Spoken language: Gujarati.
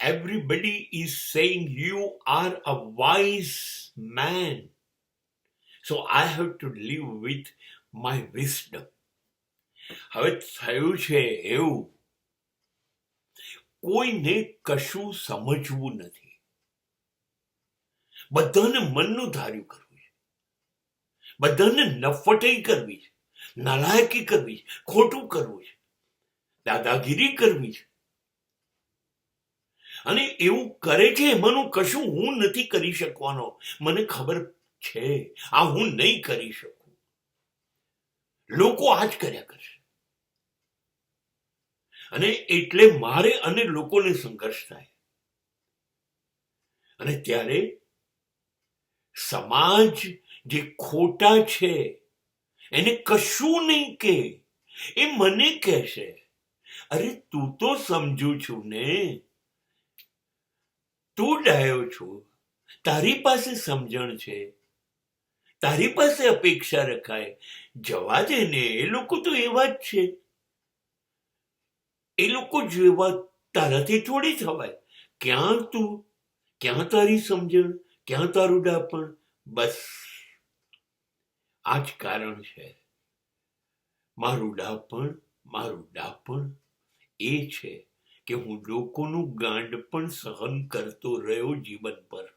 everybody is saying you are a wise man, so I have to live with my wisdom. હવે થયું છે એવું, કોઈને કશું સમજવું નથી, બધાને મનનું ધાર્યું કરવું છે, બધાને નફટાઈ કરવી છે, નાલાયકી કરવી છે, ખોટું કરવું છે, દાદાગીરી કરવી છે. અને એવું કરે છે એમાંનું કશું હું નથી કરી શકવાનો. મને ખબર છે આ હું નહીં કરી શકું. લોકો આ જ કર્યા કરશે, અને એટલે મારે અને લોકોને સંઘર્ષ થાય. અને ત્યારે સમાજ જે ખોટા છે એને કશું નહીં કે, એ મને કહેશે, અરે તું તો સમજુ છું ને, તું ડાયો છું, તારી પાસે સમજણ છે, તારી પાસે અપેક્ષા રખાય, જવા દે ને, એ લોકો તો એવા જ છે, એ લોકો જેવા તારાથી થોડી થવાય. ક્યાં તું, ક્યાં તારી સમજણ, ક્યાં તારું ડાપણ? બસ આ જ કારણ છે. મારું ડાપણ એ છે કે હું લોકોનું ગાંડ પણ સહન કરતો રહ્યો જીવન પર.